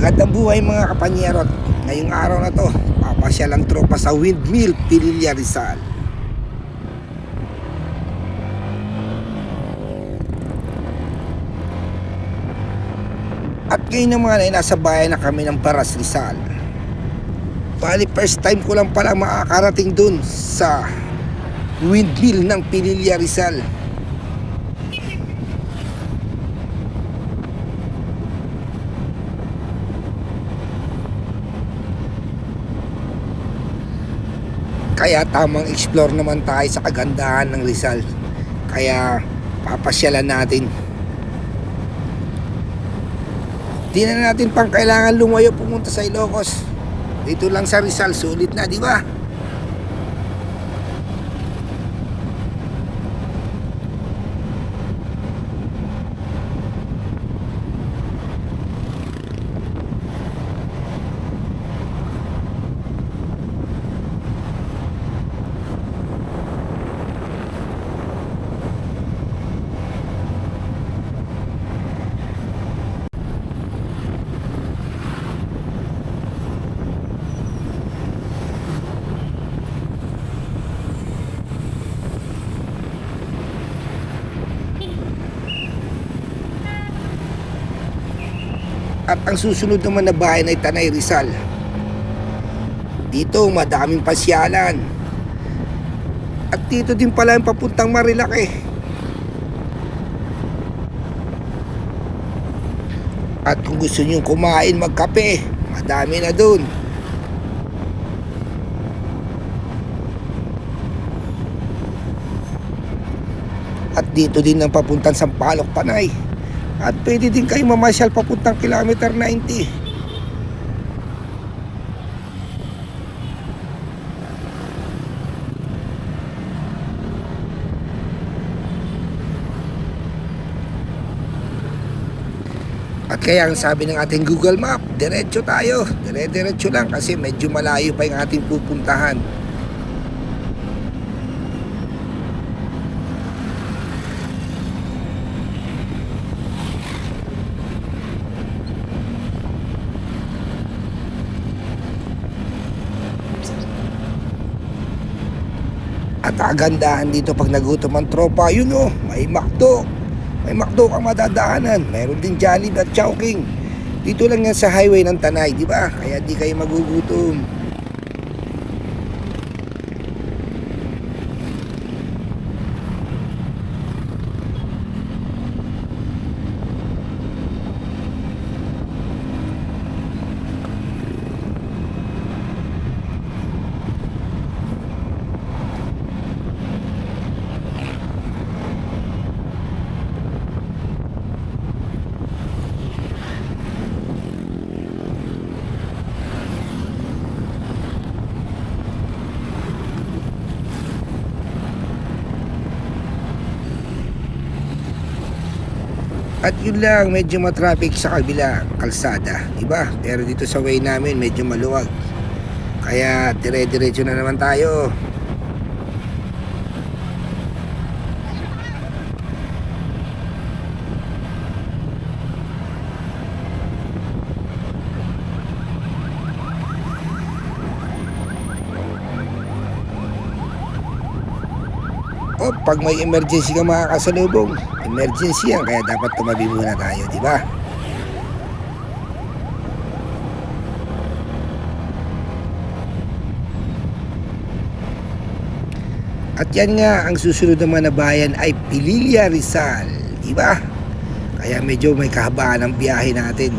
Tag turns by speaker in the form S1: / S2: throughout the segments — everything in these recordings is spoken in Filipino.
S1: Magandang buhay mga kapanyero. Ngayong araw na to, papasyal ang tropa sa Windmill, Pililla, Rizal. At ngayon naman ay nasa bayan na kami ng Baras, Rizal. Bali, first time ko lang pala makakarating dun sa Windmill ng Pililla, Rizal. Kaya tamang explore naman tayo sa kagandahan ng Rizal. Kaya papasyalan natin. Di na natin pang kailangan lumayo pumunta sa Ilocos. Dito lang sa Rizal, sulit na, di ba? At ang susunod naman na bayan ay Tanay, Rizal. Dito madaming pasyalan. At dito din pala yung papuntang Marilake. At kung gusto nyo kumain, magkape, madami na dun. At dito din ang papuntang Sampaloc, Panay. At pwede din kayo mamasyal papuntang kilometer 90. At kaya ang sabi ng ating Google Map, diretso tayo. Dire-diretso lang kasi medyo malayo pa yung ating pupuntahan. At kagandahan dito pag nagutom ang tropa, yun o, may McDo. May McDo kang madadaanan. Mayroon din Jollibee at Chowking. Dito lang yan sa highway ng Tanay, di ba? Kaya di kayo magugutom. At yun lang, medyo matraffic sa kabila kalsada, diba? Pero dito sa way namin medyo maluwag. Kaya dire-diretso na naman tayo. O pag may emergency ka makakasalubong, emergency yan, kaya dapat tumabi muna tayo, di ba? At yan nga, ang susunod naman na bayan ay Pililla, Rizal, di ba? Kaya medyo may kahabaan ang biyahe natin.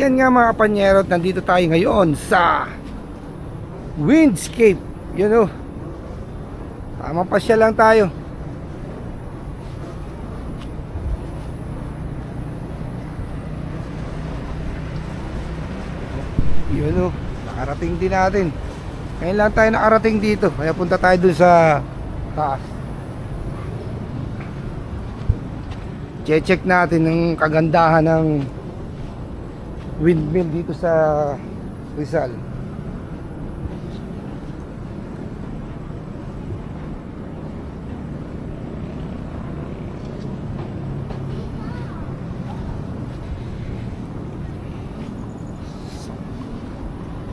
S1: Yan nga mga kapanyero, nandito tayo ngayon sa Windscape. Yun o, tamang pasya lang tayo. Yun o, nakarating din natin. Ngayon lang tayo nakarating dito, kaya punta tayo dun sa taas. Check natin ang kagandahan ng windmill dito sa Rizal.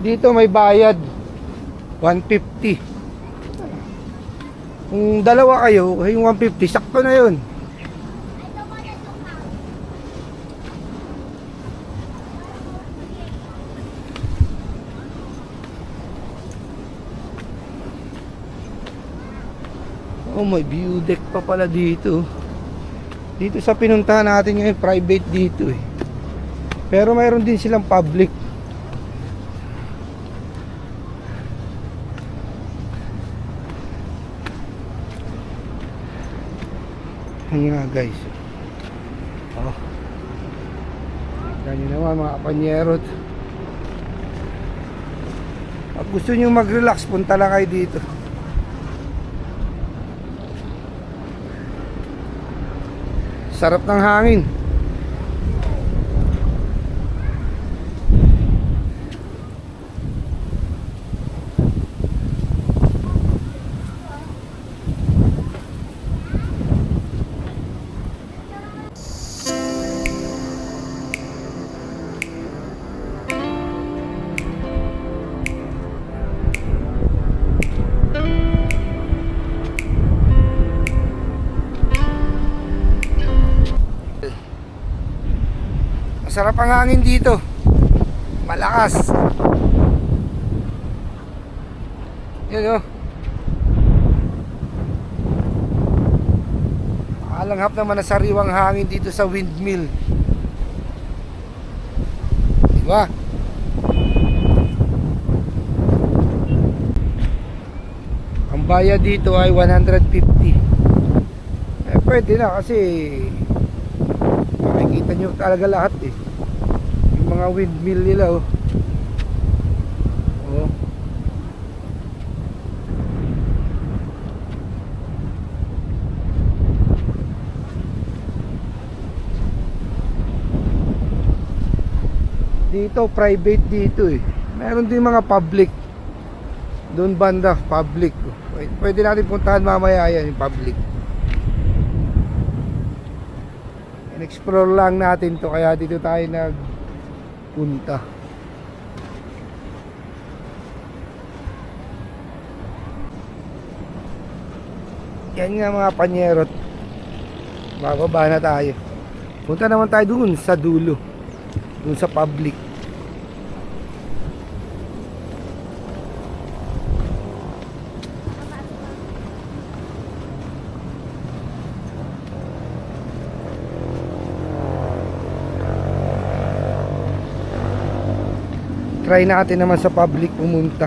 S1: Dito may bayad 150. Kung dalawa kayo, yung 150 sakto na yun. Oh, may view deck pa pala dito. Dito sa pinuntahan natin ngayon, private dito eh. Pero mayroon din silang public. Ayan nga guys. Oh. Ganyan naman mga kapanyerot. Pag gusto nyo mag-relax, punta lang kayo dito. Sarap ng hangin. Masarap ang hangin dito. Malakas. Yun o. Alanghap naman na sariwang hangin dito sa windmill. Diba? Ang bayad dito ay 150. Pwede na kasi makikita nyo talaga lahat eh. Yung mga windmill nila oh. Oh. Dito private dito eh. Meron din mga public. Doon banda public. Pwede natin puntahan mamaya yan yung public. Explore lang natin to, kaya dito tayo nagpunta. Yan nga mga panyerot, bababa na tayo. Punta naman tayo dun sa dulo, dun sa public. Try natin naman sa public pumunta.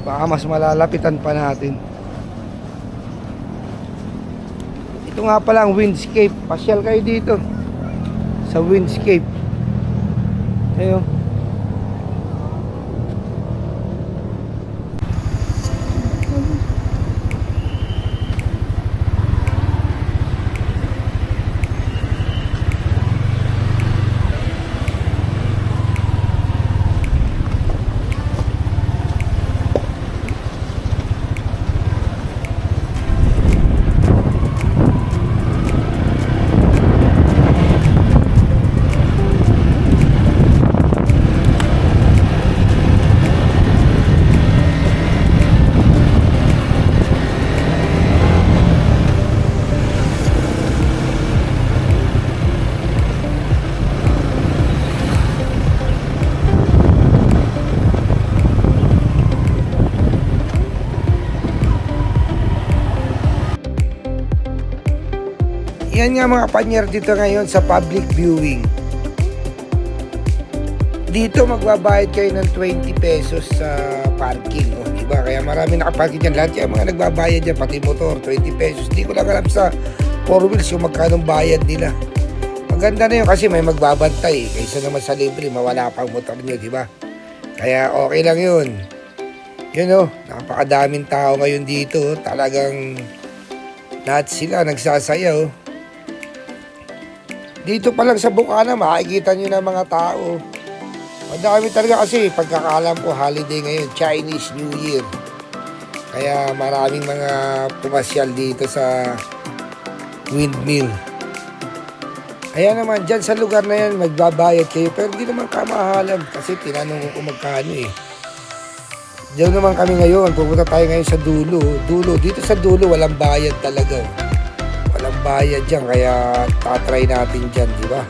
S1: Baka mas malalapitan pa natin. Ito nga pala ang Windscape. Pasyal kayo dito sa Windscape. Ayun. Yan nga mga panyer dito ngayon sa public viewing. Dito magbabayad kayo ng 20 pesos sa parking, oh, diba? Kaya marami nakaparking dyan. Lahat yung mga nagbabayad dyan, pati motor, 20 pesos. Di ko lang alam sa 4 wheels kung magkano bayad nila. Maganda na yun kasi may magbabantay. Kaysa naman sa libre, mawala pang motor nyo, diba? Kaya okay lang yun. Yun, oh, napakadaming tao ngayon dito. Oh. Talagang lahat sila nagsasayaw. Dito pa lang sa Bukana, makikita nyo na mga tao. Madami talaga kasi pagkakalam ko holiday ngayon, Chinese New Year. Kaya maraming mga pumasyal dito sa windmill. Kaya naman dyan sa lugar na yan magbabayad kayo pero di naman kamahalan kasi tinanong ko kung magkano eh. Diyan naman kami ngayon, pupunta tayo ngayon sa dulo. Dito sa dulo walang bayad talaga. Walang bayad dyan kaya tatry natin dyan, di ba?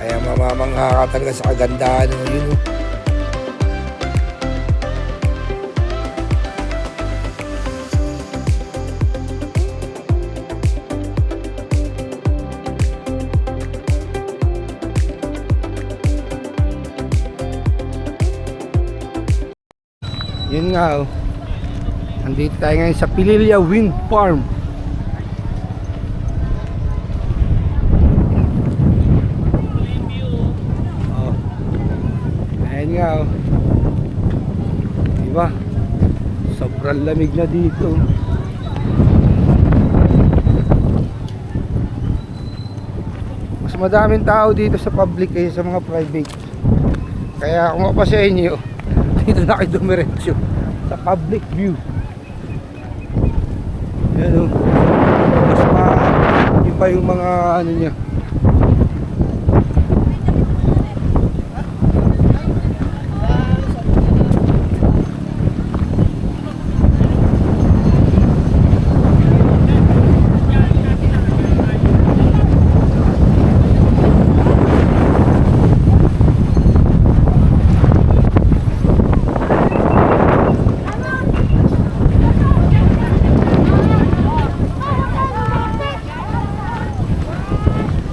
S1: Kaya mamamangha ka talaga sa kagandahan ng yun. Yun nga, oh. Andito tayo ngayon sa Pililya Wind Farm. Nga, oh. Diba? Sobrang lamig na dito. Mas madaming tao dito sa public kaysa sa mga private. Kaya kung pa sa inyo, dito na kayo dumiretso sa public view. Yan, oh. Mas iba yung mga ano niya.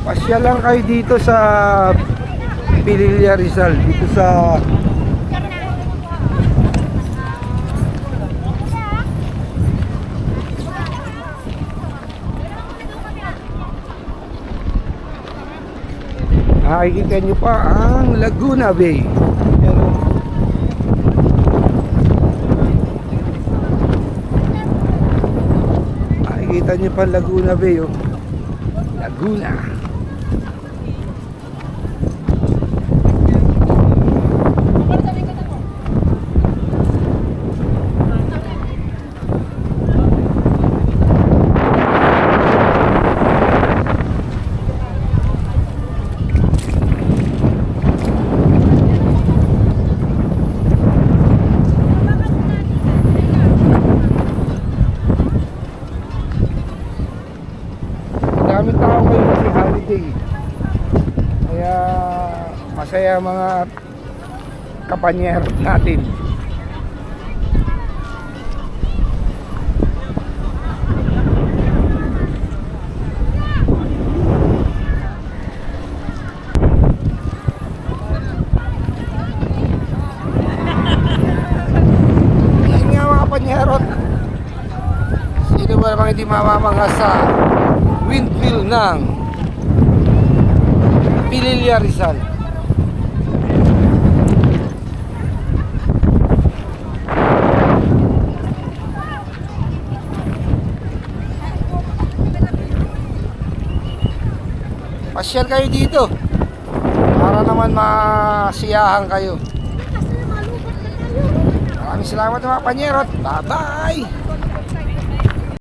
S1: Pasya lang kayo dito sa Pililya Rizal, dito sa nakikita nyo pa ang Laguna Bay. Yan, oh. Nakikita nyo pa Laguna Bay, oh. Laguna. Maraming tao kayo kasi holiday. Kaya masaya mga kapanyero natin. Yan nga mga kapanyero. Sino ba namang hindi mamamangha sa windmill ng Pililya Rizal? Pasyal kayo dito para naman masiyahan kayo. Maraming salamat mga panyerot. Bye bye.